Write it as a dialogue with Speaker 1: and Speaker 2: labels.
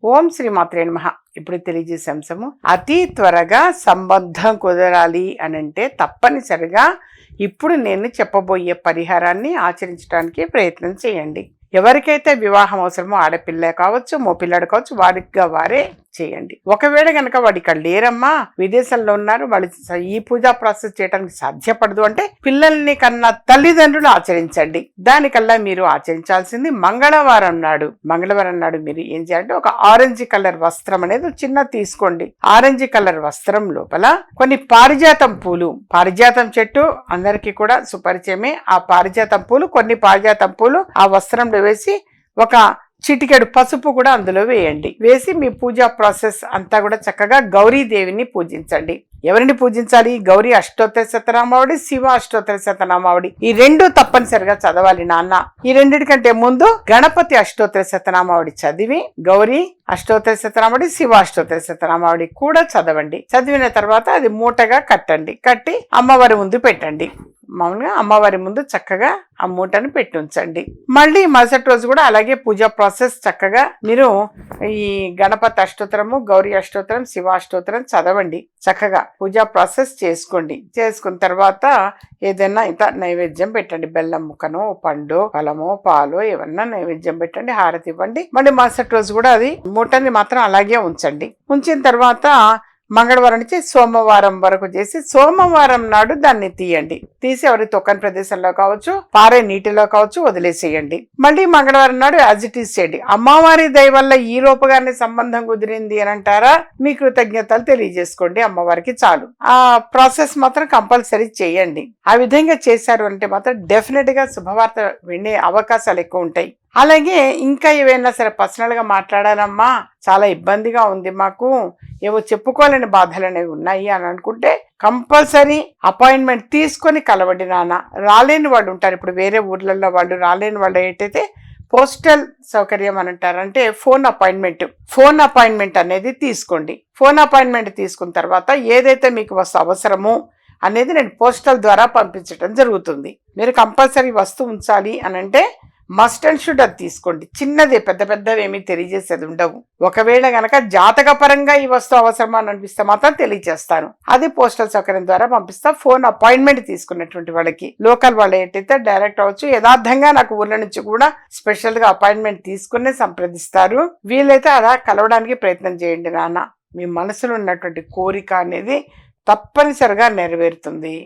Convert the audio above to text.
Speaker 1: ఓం శ్రీ మాత్రే నమః. ఇప్పుడు తెలియజేసే అంశము, అతి త్వరగా సంబంధం కుదరాలి అనంటే తప్పనిసరిగా ఇప్పుడు నేను చెప్పబోయే పరిహారాన్ని ఆచరించడానికి ప్రయత్నం చేయండి. ఎవరికైతే వివాహం అవసరమో ఆడపిల్ల కావచ్చు, మోపిల్లాడు కావచ్చు, వారిగా వారే చేయండి. ఒకవేళ గనక వాడు ఇక్కడ లేరమ్మా, విదేశంలో ఉన్నారు, వాళ్ళు ఈ పూజా ప్రాసెస్ చేయడానికి సాధ్యపడదు అంటే పిల్లల్ని కన్నా తల్లిదండ్రులు ఆచరించండి. దానికల్లా మీరు ఆచరించాల్సింది మంగళవారం నాడు మీరు ఏం చేయాలంటే ఒక ఆరెంజ్ కలర్ వస్త్రం అనేది చిన్న తీసుకోండి. ఆరెంజ్ కలర్ వస్త్రం లోపల కొన్ని పారిజాతం పూలు, పారిజాతం చెట్టు అందరికీ కూడా సుపరిచయమే. ఆ పారిజాతం పూలు, కొన్ని పారిజాతం పూలు ఆ వస్త్రంలో వేసి ఒక చిటికెడు పసుపు కూడా అందులో వేయండి. వేసి మీ పూజా ప్రాసెస్ అంతా కూడా చక్కగా గౌరీదేవిని పూజించండి. ఎవరిని పూజించాలి? గౌరీ అష్టోత్తర శతనామావళి, శివ అష్టోత్తర శతనామావళి, ఈ రెండు తప్పనిసరిగా చదవాలి నాన్న. ఈ రెండింటికంటే ముందు గణపతి అష్టోత్తర శతనామావళి చదివి గౌరీ అష్టోత్తర శతనామావళి, శివ అష్టోత్తర శతనామావళి కూడా చదవండి. చదివిన తర్వాత అది మూటగా కట్టండి. కట్టి అమ్మవారి ముందు పెట్టండి. మామూలుగా అమ్మవారి ముందు చక్కగా ఆ మూటను పెట్టి ఉంచండి. మళ్ళీ మరుసటి రోజు కూడా అలాగే పూజా ప్రాసెస్ చక్కగా మీరు ఈ గణపతి అష్టోత్తరము, గౌరీ అష్టోత్తరం, శివ అష్టోత్తరం చదవండి. చక్కగా పూజా ప్రాసెస్ చేసుకోండి. చేసుకున్న తర్వాత ఏదైనా ఇంత నైవేద్యం పెట్టండి. బెల్లం ముక్కనో, పండు, ఫలమో, పాలు ఏమన్నా నైవేద్యం పెట్టండి. హారతి ఇవ్వండి. మళ్ళీ మరుసటి రోజు కూడా అది మూటని మాత్రం అలాగే ఉంచండి. ఉంచిన తర్వాత మంగళవారం నుంచి సోమవారం వరకు చేసి సోమవారం నాడు దాన్ని తీయండి. తీసి ఎవరి తొక్కని ప్రదేశంలో కావచ్చు, పారే నీటిలో కావచ్చు వదిలేసేయండి. మళ్ళీ మంగళవారం నాడు యాజ్ ఇట్ ఈస్ చేయండి. అమ్మవారి దయ వల్ల ఈ రూపగానే సంబంధం కుదిరింది అని అంటారా, మీ కృతజ్ఞతలు తెలియజేసుకోండి అమ్మవారికి చాలు. ఆ ప్రాసెస్ మాత్రం కంపల్సరీ చేయండి. ఆ విధంగా చేశారు అంటే మాత్రం డెఫినెట్ గా శుభవార్త వినే అవకాశాలు ఎక్కువ ఉంటాయి. అలాగే ఇంకా ఏవైనా సరే పర్సనల్ గా మాట్లాడానమ్మా, చాలా ఇబ్బందిగా ఉంది, మాకు ఏవో చెప్పుకోలేని బాధలు అనేవి ఉన్నాయి అని అనుకుంటే కంపల్సరీ అపాయింట్మెంట్ తీసుకొని కలవండి నాన్న. రాలేని వాళ్ళు ఉంటారు, ఇప్పుడు వేరే ఊర్లలో వాళ్ళు రాలేని వాళ్ళు ఏంటైతే పోస్టల్ సౌకర్యం అని అంటారు, అంటే ఫోన్ అపాయింట్మెంట్ అనేది తీసుకోండి. ఫోన్ అపాయింట్మెంట్ తీసుకున్న తర్వాత ఏదైతే మీకు అవసరమో అనేది నేను పోస్టల్ ద్వారా పంపించడం జరుగుతుంది. మీరు కంపల్సరీ వస్తువు ఉంచాలి అని అంటే మస్ట్ అండ్ షుడ్ అది తీసుకోండి. చిన్నదే, పెద్ద పెద్దవి ఏమీ తెలియజేసేది ఉండవు. ఒకవేళ గనక జాతక పరంగా ఈ వస్తువు అవసరమా అని అనిపిస్తే మాత్రం తెలియజేస్తాను. అది పోస్టల్ సౌకర్యం ద్వారా పంపిస్తా. ఫోన్ అపాయింట్మెంట్ తీసుకున్నటువంటి వాళ్ళకి, లోకల్ వాళ్ళు ఏంటైతే డైరెక్ట్ అవ్వచ్చు, యథార్థంగా నాకు ఊర్ల నుంచి కూడా స్పెషల్ గా అపాయింట్మెంట్ తీసుకునే సంప్రదిస్తారు. వీలైతే అలా కలవడానికి ప్రయత్నం చేయండి నాన్న. మీ మనసులో ఉన్నటువంటి కోరిక అనేది తప్పనిసరిగా నెరవేరుతుంది.